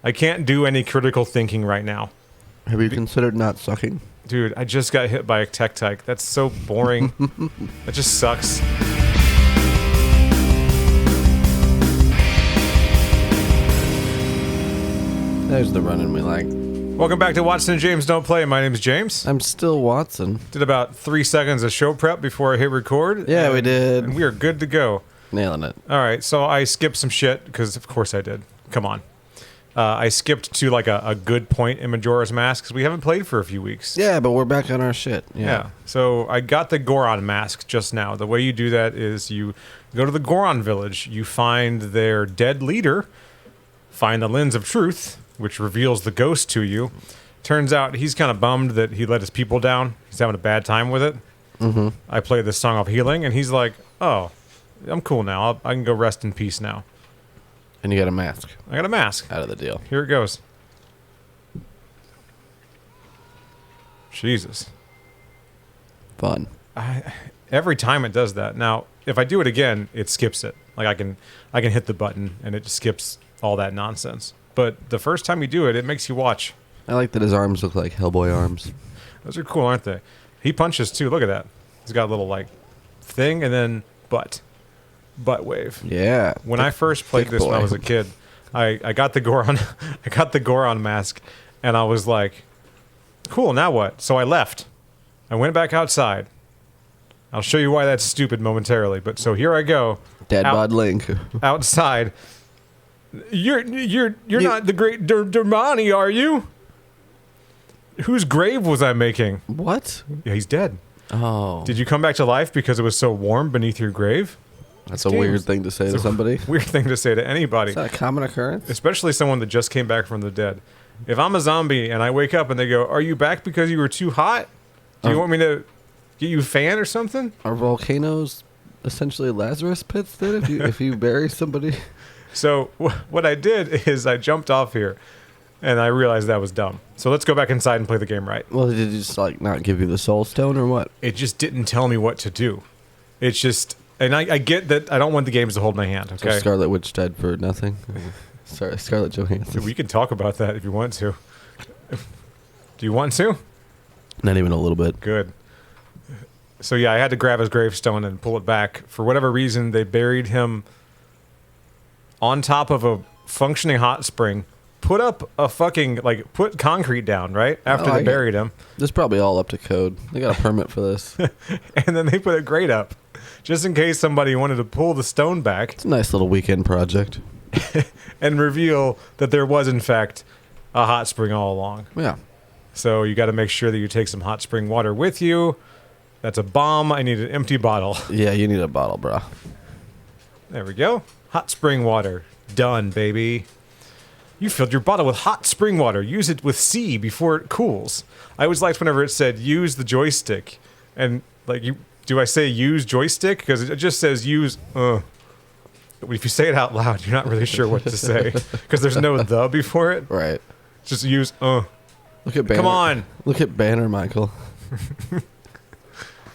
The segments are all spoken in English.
I can't do any critical thinking right now. Have you considered not sucking? Dude, I just got hit by a tech tyke. That's so boring. That just sucks. There's the running we like. Welcome back to Watson and James Don't Play. My name's James. I'm still Watson. Did about 3 seconds of show prep before I hit record. Yeah, we did. And we are good to go. Nailing it. All right, so I skipped some shit, because of course I did. Come on. I skipped to like a good point in Majora's Mask, because we haven't played for a few weeks. Yeah, but we're back on our shit. Yeah. So I got the Goron mask just now. The way you do that is you go to the Goron village, you find their dead leader, find the lens of truth, which reveals the ghost to you. Turns out he's kind of bummed that he let his people down. He's having a bad time with it. Mm-hmm. I play this song of healing, and he's like, oh, I'm cool now. I can go rest in peace now. And you got a mask. I got a mask. Out of the deal. Here it goes. Jesus. Fun. Every time it does that. Now, if I do it again, it skips it. Like I can hit the button, and it just skips all that nonsense. But the first time you do it, it makes you watch. I like that his arms look like Hellboy arms. Those are cool, aren't they? He punches too. Look at that. He's got a little like thing and then butt wave. Yeah. When I first played this when I was a kid, I got the Goron I got the Goron mask, and I was like, cool, now what? So I left. I went back outside. I'll show you why that's stupid momentarily, but so here I go. Dead bod Link. Outside. You're not the great Dermani, are you? Whose grave was I making? What? Yeah, he's dead. Oh. Did you come back to life because it was so warm beneath your grave? That's a weird thing to say to somebody. Weird thing to say to anybody. Is that a common occurrence? Especially someone that just came back from the dead. If I'm a zombie and I wake up and they go, are you back because you were too hot? Do you want me to get you a fan or something? Are volcanoes essentially Lazarus pits then if you bury somebody? So what I did is I jumped off here, and I realized that was dumb. So let's go back inside and play the game right. Well, did it just like not give you the soul stone or what? It just didn't tell me what to do. It's just, and I get that I don't want the games to hold my hand. Okay. So Scarlet Witch dead for nothing. Sorry, Scarlett Johansson. We can talk about that if you want to. Do you want to? Not even a little bit. Good. So yeah, I had to grab his gravestone and pull it back. For whatever reason, they buried him on top of a functioning hot spring, put up a fucking, like, put concrete down, right? After they buried him. This is probably all up to code. They got a permit for this. And then they put a grate up, just in case somebody wanted to pull the stone back. It's a nice little weekend project. And reveal that there was, in fact, a hot spring all along. Yeah. So you got to make sure that you take some hot spring water with you. That's a bomb. I need an empty bottle. Yeah, you need a bottle, bro. There we go. Hot spring water. Done, baby. You filled your bottle with hot spring water. Use it with C before it cools. I always liked whenever it said use the joystick. And, like, do I say use joystick? Because it just says use, If you say it out loud, you're not really sure what to say. Because there's no the before it. Right. Just use, Look at Banner. Come on. Look at Banner, Michael.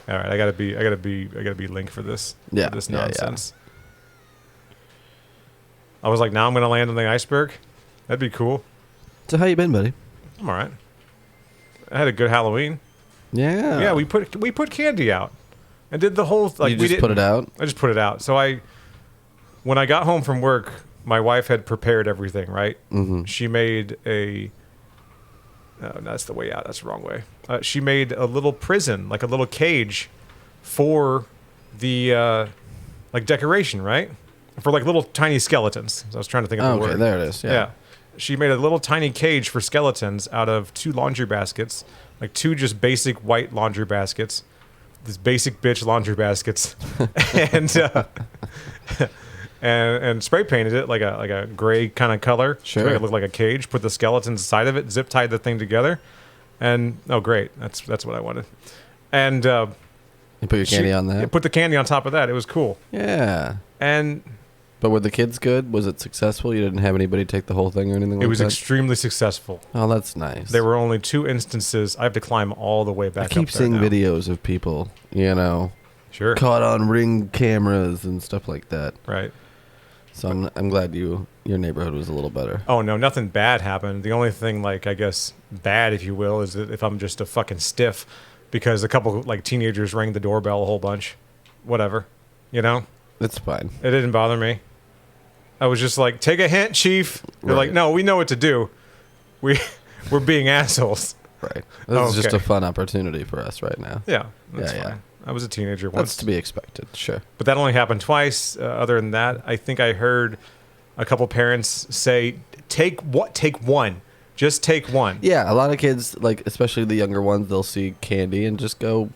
All right, I gotta be Link for this. Yeah. For this nonsense. Yeah. I was like, now I'm gonna land on the iceberg. That'd be cool. So how you been, buddy? I'm all right. I had a good Halloween. Yeah. Yeah, we put candy out, and did the whole like. You just put it out. I just put it out. So when I got home from work, my wife had prepared everything. Right. Mm-hmm. She made a. No, that's the way out. That's the wrong way. She made a little prison, like a little cage, for the like decoration, right? For like little tiny skeletons. So I was trying to think of the word. Okay, there it is. Yeah. She made a little tiny cage for skeletons out of 2 laundry baskets, like 2 just basic white laundry baskets, this basic bitch laundry baskets, and spray painted it like a gray kind of color Sure. to make it look like a cage. Put the skeletons inside of it, zip tied the thing together, and oh great, that's what I wanted. And you put your candy on that. Put the candy on top of that. It was cool. Yeah. But were the kids good? Was it successful? You didn't have anybody take the whole thing or anything like that? It was extremely successful. Oh, that's nice. There were only 2 instances. I have to climb all the way back up there. I keep seeing videos of people, Sure. caught on Ring cameras and stuff like that. Right. So I'm glad your neighborhood was a little better. Oh no, nothing bad happened. The only thing, like, I guess bad, if you will, is that if I'm just a fucking stiff, because a couple like teenagers rang the doorbell a whole bunch. Whatever, you know. It's fine. It didn't bother me. I was just like, take a hint, chief. They're like, no, we know what to do. We're being assholes. Right. This is just a fun opportunity for us right now. Yeah, that's Yeah, fine. yeah. I was a teenager once. That's to be expected. Sure. But that only happened twice. Other than that, I think I heard a couple parents say, take one. Just take one. Yeah, a lot of kids, like especially the younger ones, they'll see candy and just go,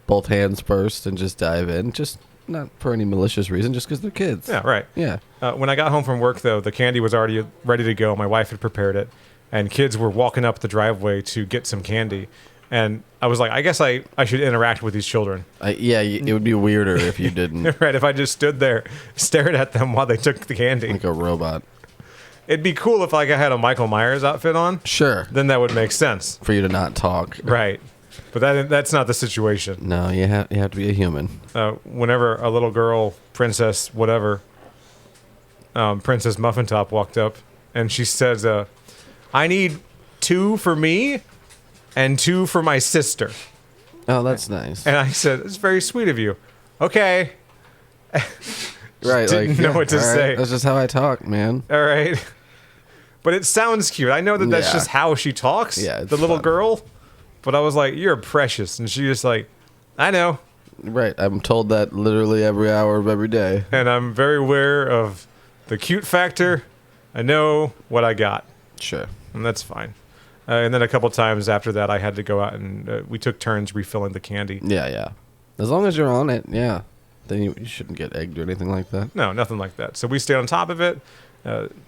both hands first and just dive in. Just not for any malicious reason, just because they're kids. Yeah, right. Yeah. When I got home from work, though, the candy was already ready to go. My wife had prepared it, and kids were walking up the driveway to get some candy. And I was like, I guess I should interact with these children. It would be weirder if you didn't. Right, if I just stood there, stared at them while they took the candy. Like a robot. It'd be cool if like I had a Michael Myers outfit on. Sure. Then that would make sense. For you to not talk. Right. But that's not the situation. No, you have to be a human. Whenever a little girl, princess, whatever, Princess Muffin Top walked up, and she says, I need 2 for me and 2 for my sister. Oh, that's nice. And I said, it's very sweet of you. Okay. Right. Didn't know what to say. That's just how I talk, man. All right. But it sounds cute. I know that's Yeah. just how she talks, Yeah, it's the little fun. girl. But I was like, you're precious. And she just like, I know. Right. I'm told that literally every hour of every day. And I'm very aware of the cute factor. I know what I got. Sure. And that's fine. And then a couple times after that, I had to go out and we took turns refilling the candy. Yeah. As long as you're on it, yeah. Then you shouldn't get egged or anything like that. No, nothing like that. So we stayed on top of it.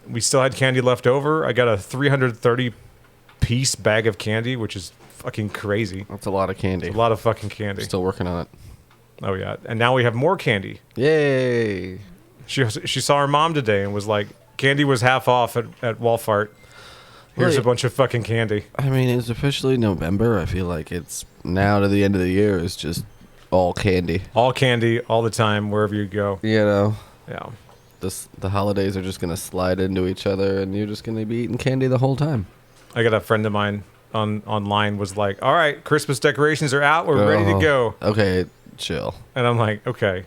We still had candy left over. I got a 330-piece bag of candy, which is fucking crazy. That's a lot of candy. It's a lot of fucking candy. Still working on it. Oh, yeah. And now we have more candy. Yay. She saw her mom today and was like, candy was half off at Walmart. Here's a bunch of fucking candy. I mean, it's officially November. I feel like it's now to the end of the year. It's just all candy. All candy, all the time, wherever you go. Yeah. The holidays are just going to slide into each other, and you're just going to be eating candy the whole time. I got a friend of mine online was like, all right, Christmas decorations are out. We're ready to go. Okay, chill. And I'm like, okay,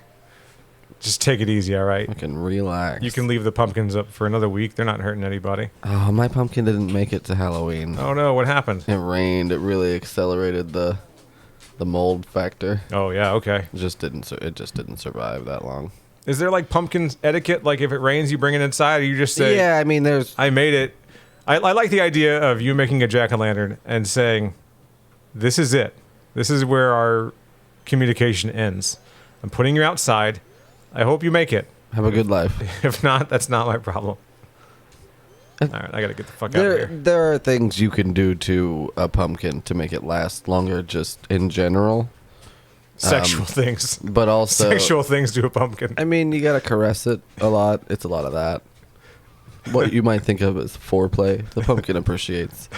just take it easy, all right? I can relax. You can leave the pumpkins up for another week. They're not hurting anybody. Oh, my pumpkin didn't make it to Halloween. Oh, no, what happened? It rained. It really accelerated the mold factor. Oh, yeah, okay. It just didn't survive that long. Is there like pumpkin etiquette? Like if it rains, you bring it inside, or you just say, Yeah, I mean, there's... I made it. I like the idea of you making a jack-o'-lantern and saying, this is it. This is where our communication ends. I'm putting you outside. I hope you make it. Have a good life. If not, that's not my problem. All right, I got to get the fuck out of here. There are things you can do to a pumpkin to make it last longer, just in general. Sexual things. But also... Sexual things to a pumpkin. I mean, you gotta caress it a lot. It's a lot of that. What you might think of as foreplay, the pumpkin appreciates.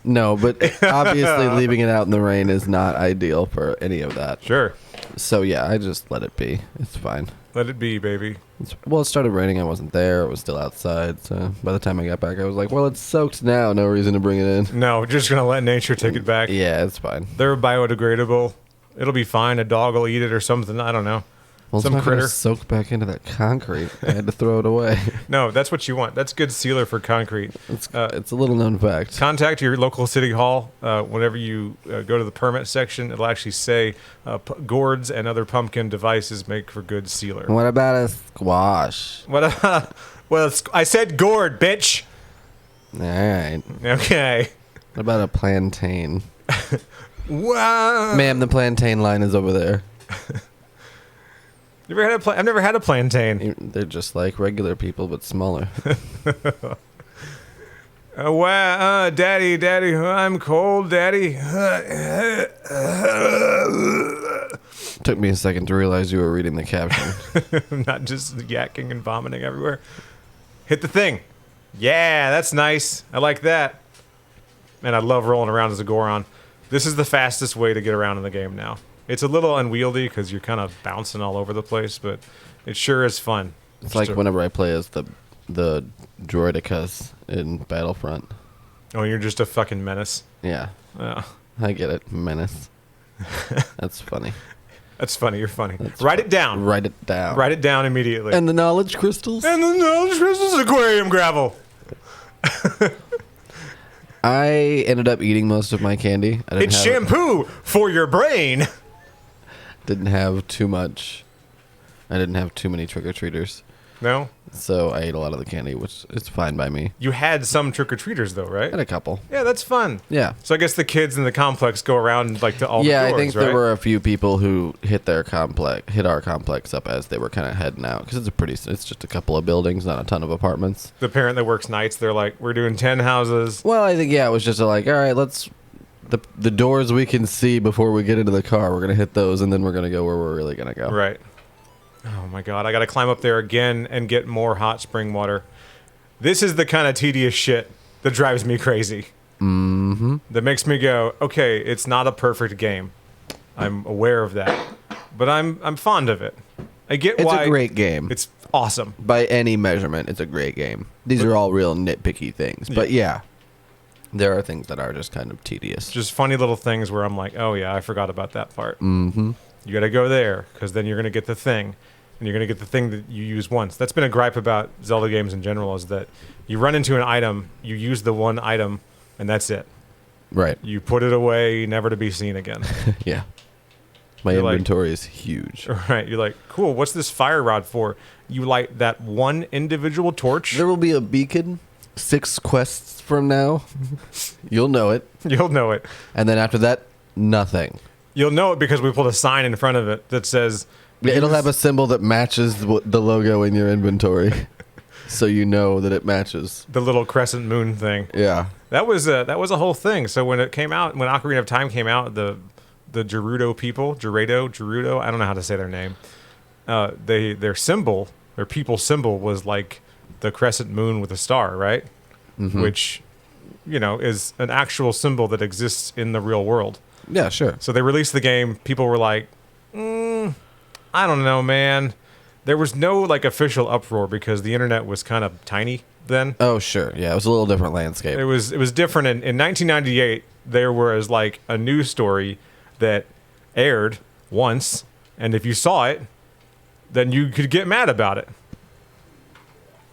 No, but obviously leaving it out in the rain is not ideal for any of that. Sure. So yeah, I just let it be. It's fine. Let it be, baby. It started raining. I wasn't there. It was still outside. So by the time I got back, I was like, well, it's soaked now. No reason to bring it in. No, just going to let nature take it back. Yeah, it's fine. They're biodegradable. It'll be fine. A dog will eat it or something. I don't know. Well, Some it's not gonna critter. soak back into that concrete. I had to throw it away. No, that's what you want. That's good sealer for concrete. It's a little known fact. Contact your local city hall. Whenever you go to the permit section, it'll actually say gourds and other pumpkin devices make for good sealer. What about a squash? What? Well, I said gourd, bitch. All right. Okay. What about a plantain? Wow. Ma'am, the plantain line is over there. I've never had a plantain. They're just like regular people, but smaller. Wow, daddy, I'm cold, daddy. Took me a second to realize you were reading the caption. I'm not just yakking and vomiting everywhere. Hit the thing. Yeah, that's nice. I like that. And I love rolling around as a Goron. This is the fastest way to get around in the game now. It's a little unwieldy because you're kind of bouncing all over the place, but it sure is fun. It's like whenever I play as the droidicas in Battlefront. Oh, you're just a fucking menace. Yeah. Yeah. I get it. Menace. That's funny. That's funny. You're funny. Write it down. Write it down. Write it down immediately. And the knowledge crystals? And the knowledge crystals, aquarium gravel. I ended up eating most of my candy. It's shampoo for your brain. Didn't have too much. I didn't have too many trick-or-treaters. No? So I ate a lot of the candy, which is fine by me. You had some trick-or-treaters, though, right? Had a couple. Yeah, that's fun. Yeah. So I guess the kids in the complex go around like to all the doors, I think right? there were a few people who hit our complex up as they were kind of heading out because it's just a couple of buildings, not a ton of apartments. The parent that works nights, they're like, we're doing 10 houses. Well, I think it was just like, all right, let's the doors we can see before we get into the car. We're gonna hit those, and then we're gonna go where we're really gonna go. Right. Oh my god, I gotta climb up there again and get more hot spring water. This is the kind of tedious shit that drives me crazy. Mm-hmm. That makes me go, okay, it's not a perfect game. I'm aware of that. But I'm fond of it. I get why. It's a great game. It's awesome. By any measurement, it's a great game. These are all real nitpicky things. But yeah, there are things that are just kind of tedious. Just funny little things where I'm like, oh yeah, I forgot about that part. Mm-hmm. You gotta go there, because then you're gonna get the thing. And you're going to get the thing that you use once. That's been a gripe about Zelda games in general, is that you run into an item, you use the one item, and that's it. Right. You put it away, never to be seen again. Yeah. My inventory is huge. Right. You're like, cool, what's this fire rod for? You light that one individual torch. There will be a beacon 6 quests from now. You'll know it. You'll know it. And then after that, nothing. You'll know it because we put a sign in front of it that says... It'll have a symbol that matches the logo in your inventory, so you know that it matches. The little crescent moon thing. Yeah, that was a whole thing. So when it came out, when Ocarina of Time came out, the Gerudo people, Gerudo, I don't know how to say their name. Their symbol, their people symbol, was like the crescent moon with a star, right? Mm-hmm. Which, is an actual symbol that exists in the real world. Yeah, sure. So they released the game. People were like, I don't know, man. There was no official uproar because the internet was kind of tiny then. Oh, sure. Yeah, it was a little different landscape. It was different. In 1998, there was a news story that aired once, and if you saw it, then you could get mad about it.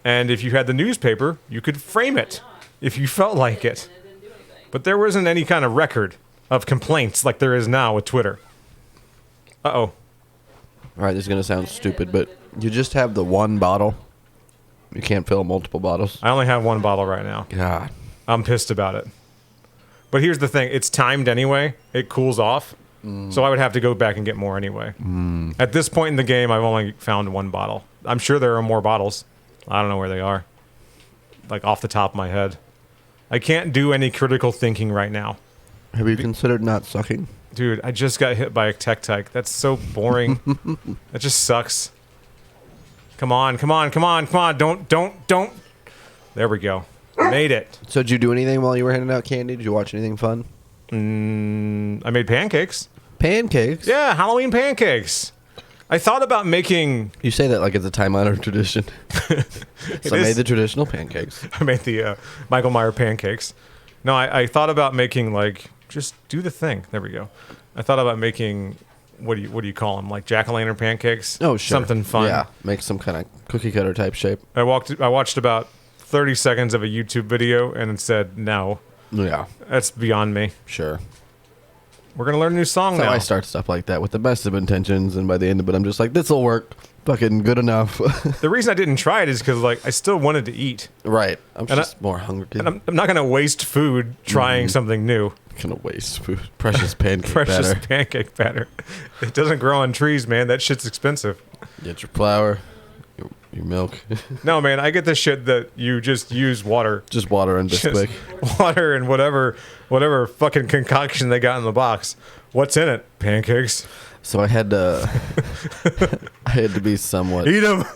And if you had the newspaper, you could frame it if you felt like it. But there wasn't any kind of record of complaints like there is now with Twitter. Uh-oh. All right, this is going to sound stupid, but you just have the one bottle. You can't fill multiple bottles. I only have one bottle right now. God. I'm pissed about it. But here's the thing. It's timed anyway. It cools off. So I would have to go back and get more anyway. At this point in the game, I've only found one bottle. I'm sure there are more bottles. I don't know where they are. Off the top of my head. I can't do any critical thinking right now. Have you considered not sucking? Dude, I just got hit by a tech. That's so boring. That just sucks. Come on. Don't. There we go. Made it. So did you do anything while you were handing out candy? Did you watch anything fun? I made pancakes. Pancakes? Yeah, Halloween pancakes. I thought about making... You say that like it's a time-honored tradition. So I made the traditional pancakes. I made the Michael Meyer pancakes. No, I thought about making just do the thing. There we go. I thought about making what do you call them? Jack-o'-lantern pancakes? Oh, sure. Something fun. Yeah, make some kind of cookie cutter type shape. I watched about 30 seconds of a YouTube video and it said no. Yeah. That's beyond me. Sure. We're going to learn a new song now. I start stuff like that with the best of intentions, and by the end of it, I'm just like, this'll work. Fucking good enough. The reason I didn't try it is because I still wanted to eat. Right. I'm just more hungry. And I'm not going to waste food trying something new. Gonna waste food. Precious pancake Precious batter. pancake batter. It doesn't grow on trees, man. That shit's expensive. Get your flour, your milk. No, man. I get this shit that you just use water. Just water and Bisquick. Water and whatever fucking concoction they got in the box. What's in it? Pancakes. So I had to be somewhat. Eat them.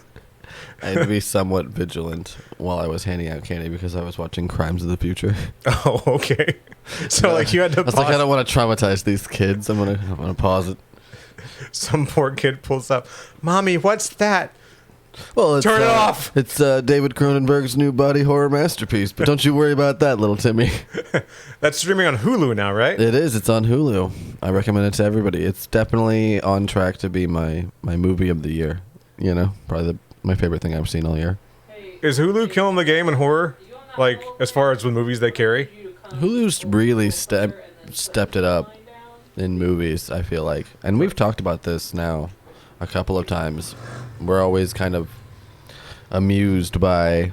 I had to be somewhat vigilant while I was handing out candy because I was watching Crimes of the Future. Oh, okay. So you had to. I was like, I don't want to traumatize these kids. I'm gonna pause it. Some poor kid pulls up, "Mommy, what's that?" Well, it's, Turn it off. It's David Cronenberg's new body horror masterpiece. But don't you worry about that, little Timmy. That's streaming on Hulu now, right? It is. It's on Hulu. I recommend it to everybody. It's definitely on track to be my movie of the year. You know, probably my favorite thing I've seen all year. Is Hulu killing the game in horror? Like, as far as the movies they carry? Hulu's really stepped it up in movies, I feel like. And we've talked about this now a couple of times. We're always kind of amused by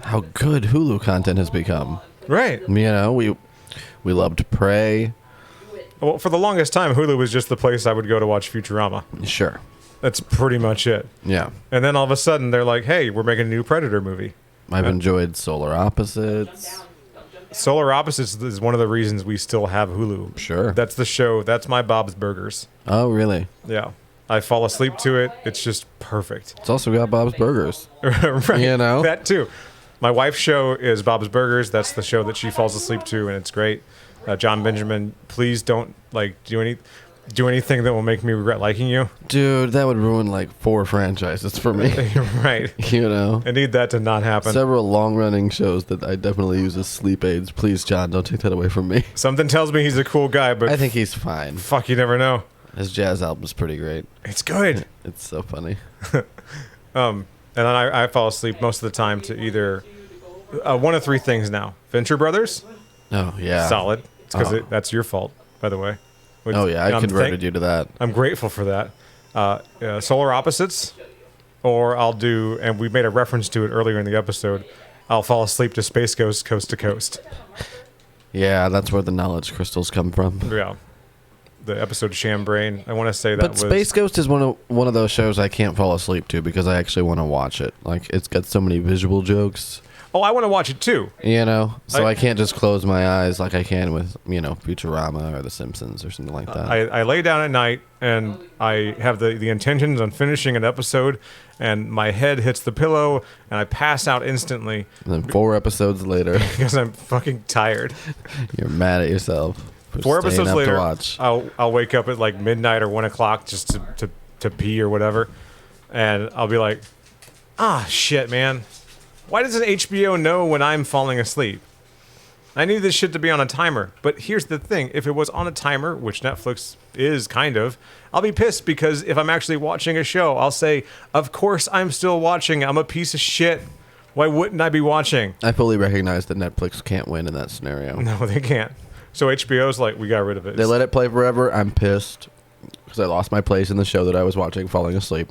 how good Hulu content has become. Right. You know, we loved Prey. Well, for the longest time, Hulu was just the place I would go to watch Futurama. Sure. That's pretty much it. Yeah. And then all of a sudden, they're like, hey, we're making a new Predator movie. I've enjoyed Solar Opposites. Solar Opposites is one of the reasons we still have Hulu. Sure. That's the show. That's my Bob's Burgers. Oh, really? Yeah. I fall asleep to it. It's just perfect. It's also got Bob's Burgers. Right. You know? That too. My wife's show is Bob's Burgers. That's the show that she falls asleep to, and it's great. John Benjamin, please don't do anything that will make me regret liking you. Dude, that would ruin like 4 franchises for me. Right. You know? I need that to not happen. Several long-running shows that I definitely use as sleep aids. Please, John, don't take that away from me. Something tells me he's a cool guy, but I think he's fine. fuck, you never know. His jazz album's pretty great. It's good. It's so funny. And then I fall asleep most of the time to either one of 3 things now. Venture Brothers, Oh, yeah. solid. It's because Oh. that's your fault, by the way. Which- Oh, yeah, I I'm converted you to that. I'm grateful for that. Solar Opposites, or I'll do, and we made a reference to it earlier in the episode, I'll fall asleep to Space Ghost Coast to Coast. Yeah, that's where the knowledge crystals come from. Yeah. The episode Sham Brain. I want to say that But was... Space Ghost is one of those shows I can't fall asleep to because I actually want to watch it. Like, it's got so many visual jokes. Oh, I want to watch it too. You know? So I- I can't just close my eyes like I can with, you know, Futurama or The Simpsons or something like that. I lay down at night and I have the intentions on finishing an episode, and my head hits the pillow and I pass out instantly And then 4 episodes later, because I'm fucking tired. you're mad at yourself for 4 staying episodes up later, to watch. I'll wake up at like midnight or 1 o'clock just to pee or whatever, and I'll be like, shit, man. Why doesn't HBO know when I'm falling asleep? I need this shit to be on a timer. But here's the thing. If it was on a timer, which Netflix is kind of, I'll be pissed because if I'm actually watching a show, I'll say, of course I'm still watching. I'm a piece of shit. Why wouldn't I be watching? I fully recognize that Netflix can't win in that scenario. No, they can't. So HBO's like, we got rid of it. They let it play forever. I'm pissed because I lost my place in the show that I was watching falling asleep.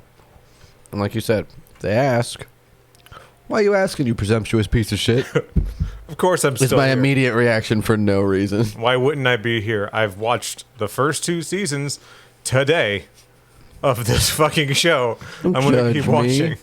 And like you said, they ask, why are you asking, you presumptuous piece of shit? Of course I'm It's still my here. immediate reaction for no reason. Why wouldn't I be here? I've watched the first 2 seasons today of this fucking show. I'm going to keep judge me. watching.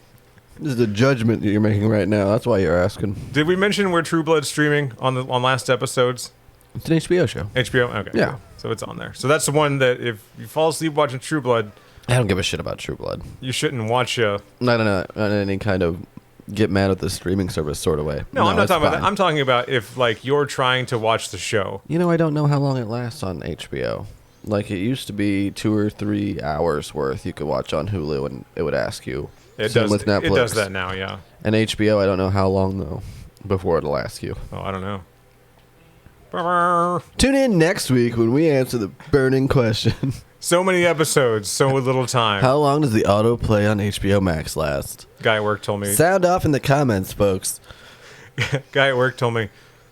This is the judgment that you're making right now. That's why you're asking. Did we mention where True Blood's streaming on last episodes? It's an HBO show. HBO? Okay. Yeah. Cool. So it's on there. So that's the one that if you fall asleep watching True Blood, I don't give a shit about True Blood. you shouldn't watch Not in any kind of get mad at the streaming service sort of way. No, I'm not it's talking about fine. that. I'm talking about if like you're trying to watch the show. You know, I don't know how long it lasts on HBO. Like, it used to be 2 or 3 hours worth you could watch on Hulu, and it would ask you. It Same does with Netflix. It does that now, yeah. And HBO, I don't know how long, though, before it'll ask you. Oh, I don't know. Brr. Tune in next week when we answer the burning question. So many episodes, so little time. How long does the autoplay on HBO Max last? Guy at work told me. Sound off in the comments, folks. Guy at work told me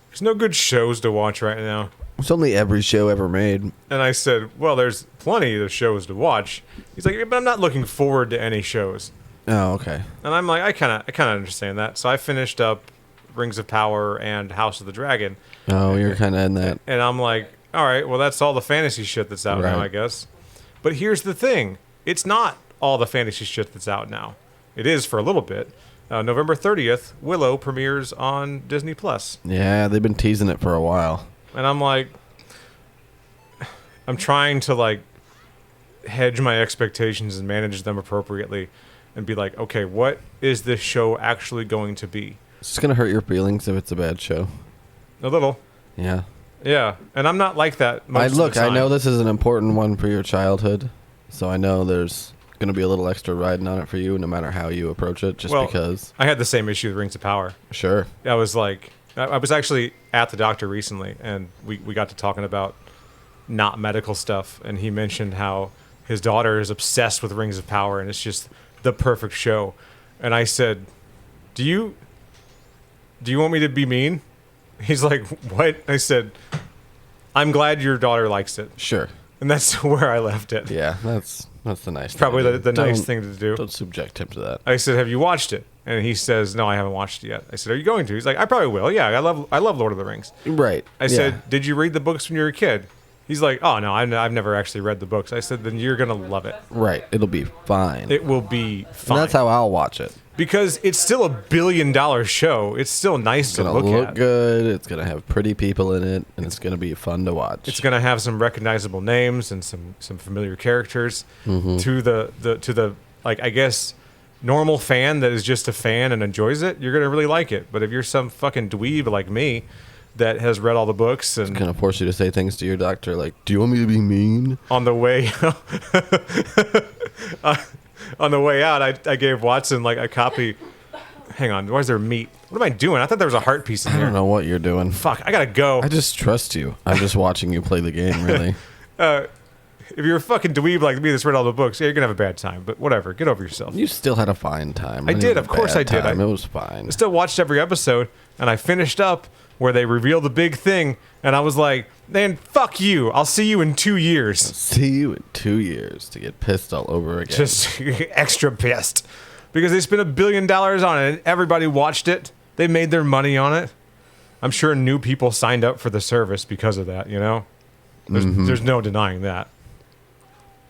there's no good shows to watch right now. It's only every show ever made. And I said, well, there's plenty of shows to watch. He's like, but I'm not looking forward to any shows. Oh, okay. And I'm like, I kind of understand that. So I finished up Rings of Power and House of the Dragon. Oh, you're kind of in that. And I'm like, all right, well, that's all the fantasy shit that's out now, Right. I guess. But here's the thing. It's not all the fantasy shit that's out now. It is for a little bit. November 30th, Willow premieres on Disney+. Yeah, they've been teasing it for a while. And I'm like, I'm trying to like hedge my expectations and manage them appropriately and be like, okay, what is this show actually going to be? It's just going to hurt your feelings if it's a bad show. A little. Yeah. Yeah. And I'm not like that most of the I time. know this is an important one for your childhood. So I know there's going to be a little extra riding on it for you no matter how you approach it, just Well, because. I had the same issue with Rings of Power. Sure. I was like, I was actually at the doctor recently, and we got to talking about not medical stuff, and he mentioned how his daughter is obsessed with Rings of Power, and it's just the perfect show. And I said, do you want me to be mean? He's like, what? I said, I'm glad your daughter likes it. Sure. And that's where I left it. Yeah, that's the nice thing. Probably to do. the nice Don't- thing to do. Don't subject him to that. I said, have you watched it? And he says, no, I haven't watched it yet. I said, are you going to? He's like, I probably will. Yeah, I love Lord of the Rings. Right. I said, did you read the books when you were a kid? He's like, oh, no, I've never actually read the books. I said, then you're going to love it. Right. It'll be fine. It will be fine. And that's how I'll watch it. Because it's still $1 billion show. It's still nice It's to gonna look look at. good. It's gonna have pretty people in it, and it's gonna be fun to watch. It's going to have some recognizable names and some familiar characters to the like, I guess, normal fan that is just a fan and enjoys it. You're going to really like it. But if you're some fucking dweeb like me that has read all the books and gonna force you to say things to your doctor like, "Do you want me to be mean?" on the way on the way out, I gave Watson like a copy. Hang on, why is there meat? What am I doing? I thought there was a heart piece in I here. don't know what you're doing. Fuck, I gotta go. I just trust you. I'm just watching you play the game, really. If you're a fucking dweeb like me that's read all the books, yeah, you're gonna have a bad time. But whatever, get over yourself. You still had a fine time. I It did, was a of course bad I did. time. I- It was fine. I still watched every episode, and I finished up where they revealed the big thing, and I was like, man, fuck you. I'll see you in 2 years. See you in 2 years to get pissed all over again. Just extra pissed. Because they spent $1 billion on it, and everybody watched it. They made their money on it. I'm sure new people signed up for the service because of that, you know? There's no denying that.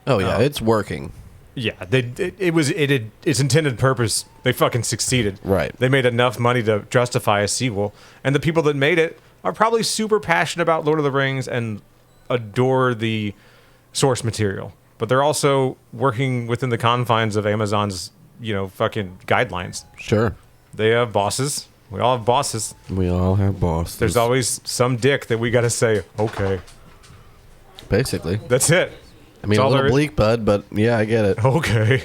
oh yeah, it's working. Yeah, its intended purpose. They fucking succeeded. Right. They made enough money to justify a sequel, and the people that made it are probably super passionate about Lord of the Rings and adore the source material. But they're also working within the confines of Amazon's, fucking guidelines. Sure. They have bosses. We all have bosses. We all have bosses. There's always some dick that we got to say, okay. basically. That's it. I mean, That's a all there little is. bleak, bud, but yeah, I get it. Okay.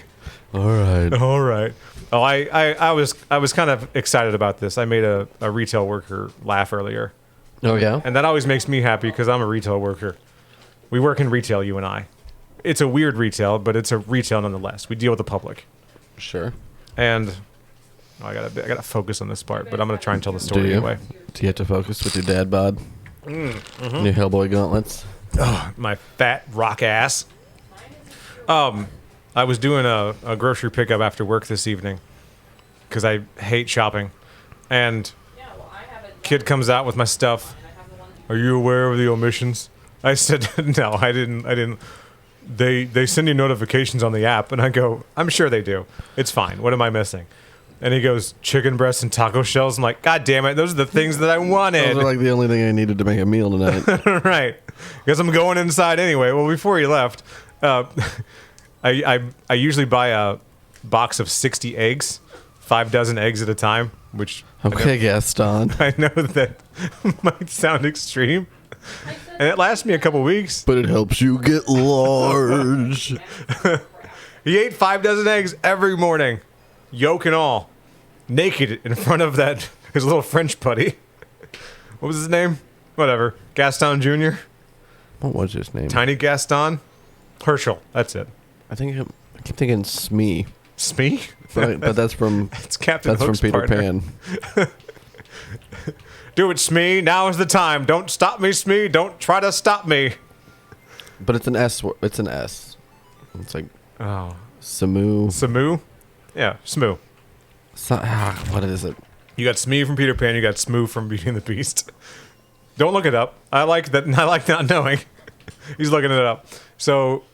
All right. All right. Oh, I was kind of excited about this. I made a retail worker laugh earlier. Oh yeah. And that always makes me happy because I'm a retail worker. We work in retail, you and I. It's a weird retail, but it's a retail nonetheless. We deal with the public. Sure. And I gotta focus on this part, but I'm gonna try and tell the Do story you? anyway. Do you have to focus with your dad bod? And your Hellboy gauntlets? My fat rock ass. I was doing a grocery pickup after work this evening because I hate shopping, and kid comes out with my stuff. Are you aware of the omissions? I said, no, I didn't. They send you notifications on the app, and I go, I'm sure they do. It's fine. What am I missing? And he goes, chicken breasts and taco shells. I'm like, God damn it, those are the things that I wanted. Those are like the only thing I needed to make a meal tonight. Right. Because I'm going inside anyway. Well, before he left, I usually buy a box of 60 eggs, 5 dozen eggs at a time, which Okay, Gaston. I know that might sound extreme. And it lasts me a couple weeks. But it helps you get large. He ate 5 dozen eggs every morning, yolk and all, naked in front of his little French buddy. What was his name? Whatever. Gaston Jr.? What was his name? Tiny Gaston? Herschel. That's it. I keep thinking Smee. Smee? But that's from It's Captain Hook's Peter partner. Pan. Do it, Smee. Now is the time. Don't stop me, Smee. Don't try to stop me. But it's an S. It's an S. It's like Oh. Samu. Samu? Yeah, Smoo. What is it? You got Smee from Peter Pan. You got Smoo from Beauty and the Beast. Don't look it up. I like that. I like not knowing. He's looking it up. So,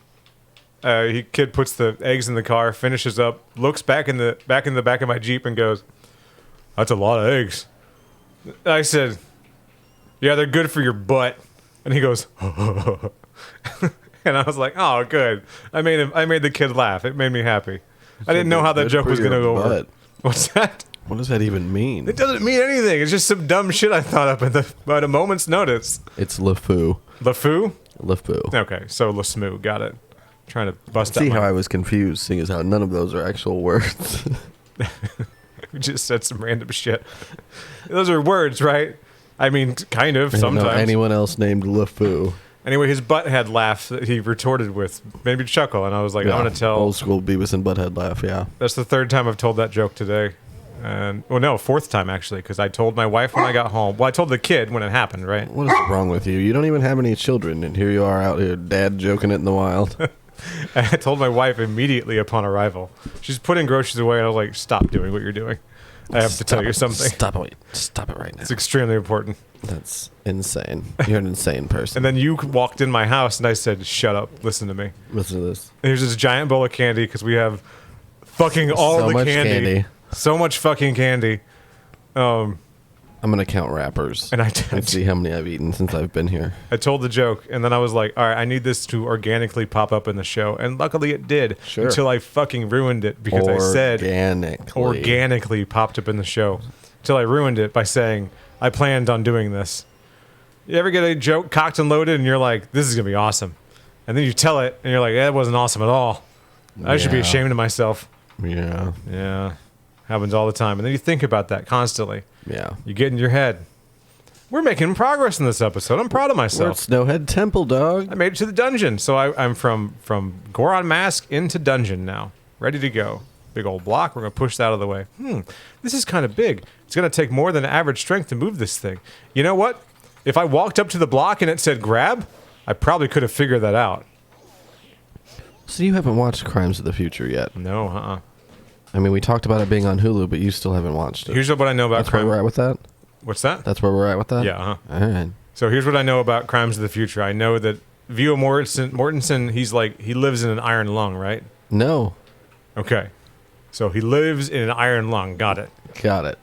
kid puts the eggs in the car, finishes up, looks back in the back of my Jeep, and goes, "That's a lot of eggs." I said, "Yeah, they're good for your butt." And he goes, and I was like, "Oh, good." I made the kid laugh. It made me happy. I didn't know how that Good joke for was going to your go over. butt. What's that? What does that even mean? It doesn't mean anything. It's just some dumb shit I thought up at a moment's notice. It's LeFou. LeFou? LeFou. Okay, so LeSmoo, got it. trying to bust See out how my... I was confused, seeing as how none of those are actual words. We just said some random shit. Those are words, right? I mean, kind of, I don't know sometimes. anyone else named LeFou. Anyway, his butthead laugh that he retorted with made me chuckle, and I was like, I'm going to tell... Old school Beavis and Butthead laugh, yeah. That's the third time I've told that joke today. And well, no, fourth time, actually, because I told my wife when I got home. Well, I told the kid when it happened, right? What is wrong with you? You don't even have any children, and here you are out here, dad joking it in the wild. And I told my wife immediately upon arrival. She's putting groceries away, and I was like, stop doing what you're doing. I have to tell you something. Stop it right now. It's extremely important. That's insane. You're an insane person. And then you walked in my house, and I said, shut up, listen to me. Listen to this. And here's this giant bowl of candy, because we have fucking all So the much candy. candy. So much fucking candy. I'm going to count wrappers And and see how many I've eaten since I've been here. I told the joke, and then I was like, all right, I need this to organically pop up in the show. And luckily it did. Sure. Until I fucking ruined it because I said organically popped up in the show. Until I ruined it by saying, I planned on doing this. You ever get a joke cocked and loaded, and you're like, this is going to be awesome. And then you tell it, and you're like, that wasn't awesome at all. I should be Yeah. ashamed of myself. Yeah. Yeah. Happens all the time. And then you think about that constantly. Yeah. You get in your head. We're making progress in this episode. I'm proud of We're myself. at Snowhead Temple, dog. I made it to the dungeon. So I'm from Goron Mask into dungeon now. Ready to go. Big old block. We're going to push that out of the way. This is kind of big. It's going to take more than average strength to move this thing. You know what? If I walked up to the block and it said grab, I probably could have figured that out. So you haven't watched Crimes of the Future yet? No, I mean, we talked about it being on Hulu, but you still haven't watched it. Here's what I know about That's where we're at with that? What's that? That's where we're at with that? Yeah, All right. So here's what I know about Crimes of the Future. I know that Viggo Mortensen, he lives in an iron lung, right? No. Okay. So he lives in an iron lung. Got it. Got it.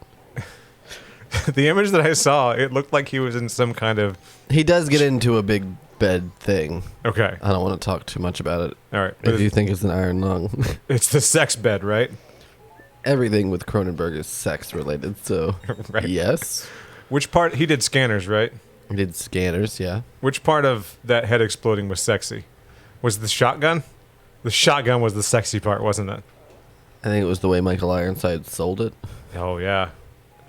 The image that I saw, it looked like he was in some kind of... He does get into a big bed thing. Okay. I don't want to talk too much about it. All right. If you think it's an iron lung. It's the sex bed, right? Everything with Cronenberg is sex related, so Right. yes. Which part... He did Scanners, right? He did Scanners, yeah. Which part of that head exploding was sexy? Was it the shotgun? The shotgun was the sexy part, wasn't it? I think it was the way Michael Ironside sold it, Oh, yeah.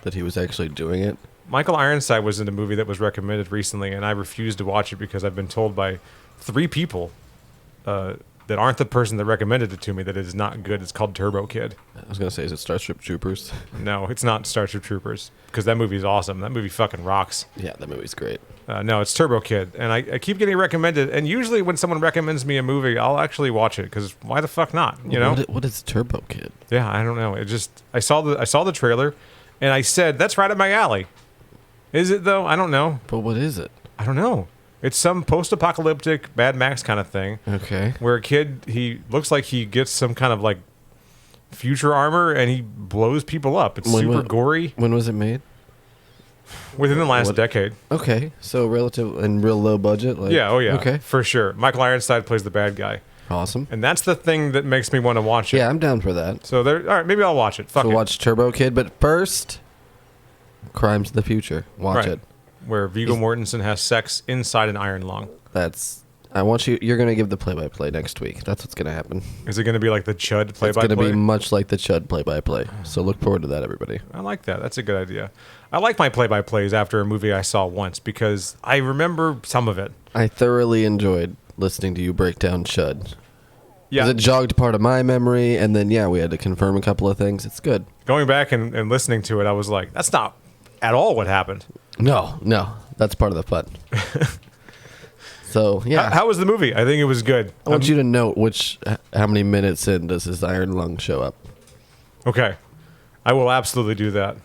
that he was actually doing it. Michael Ironside was in a movie that was recommended recently, and I refused to watch it because I've been told by 3 people that aren't the person that recommended it to me that it is not good. It's called Turbo Kid. I was going to say, is it Starship Troopers? No, it's not Starship Troopers because that movie's awesome. That movie fucking rocks. Yeah, that movie's great. No, it's Turbo Kid, and I keep getting recommended. And usually when someone recommends me a movie, I'll actually watch it because why the fuck not? You know? What is Turbo Kid? Yeah, I don't know. It just I saw the trailer, and I said that's right up my alley. Is it though? I don't know. But what is it? I don't know. It's some post-apocalyptic Mad Max kind of thing. Okay. Where a kid, he looks like he gets some kind of like future armor and he blows people up. It's super gory. When was it made? Within the last decade. Okay, so relative and real low budget. Like, Yeah, oh yeah. Okay, For sure. Michael Ironside plays the bad guy. awesome. And that's the thing that makes me want to watch it. Yeah, I'm down for that. So there. All right, maybe I'll watch it. Fuck So it. watch Turbo Kid, but first, Crimes of the Future. Watch Right. it. Where Viggo Mortensen has sex inside an iron lung. I want you. You're gonna give the play-by-play next week. That's what's gonna happen. Is it going to be like the Chud It's gonna play-by-play? be much like the Chud play-by-play. So look forward to that, everybody. I like that. That's a good idea. I like my play-by-plays after a movie I saw once because I remember some of it. I thoroughly enjoyed listening to you break down Chud. Yeah. 'Cause it jogged part of my memory, and then we had to confirm a couple of things. It's good. Going back and listening to it, I was like, that's not at all what happened. No, that's part of the fun. So How was the movie? I think it was good. I want you to note how many minutes in does his iron lung show up. Okay. I will absolutely do that.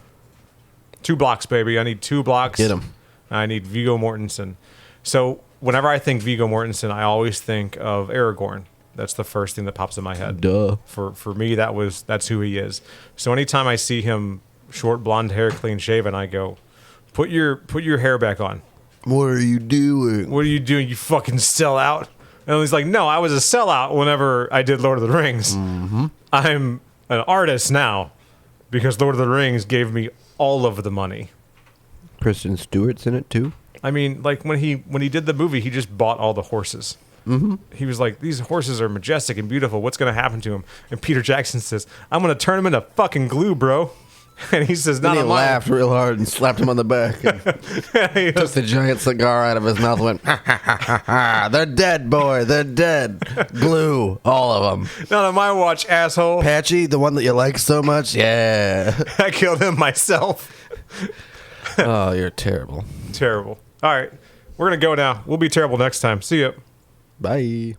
2 blocks, baby. I need 2 blocks. Get him. I need Viggo Mortensen. So whenever I think Viggo Mortensen, I always think of Aragorn. That's the first thing that pops in my head. Duh. For me, that's who he is. So anytime I see him, short blonde hair, clean shaven, I go, put your hair back on. What are you doing? What are you doing? You fucking sellout. And he's like, no, I was a sellout whenever I did Lord of the Rings. Mm-hmm. I'm an artist now because Lord of the Rings gave me all of the money. Kristen Stewart's in it too. I mean, like when he did the movie, he just bought all the horses. He was like, these horses are majestic and beautiful. What's going to happen to them? And Peter Jackson says, I'm going to turn them into fucking glue, bro. And he says, Then not he on mine. laughed real hard and slapped him on the back. And He took goes, the giant cigar out of his mouth and went, ha, ha, ha, ha, ha. They're dead, boy. They're dead. Glue. All of them. not on my watch, asshole. Patchy, the one that you like so much? Yeah. I killed him myself. Oh, you're terrible. Terrible. All right. We're going to go now. We'll be terrible next time. See ya. Bye.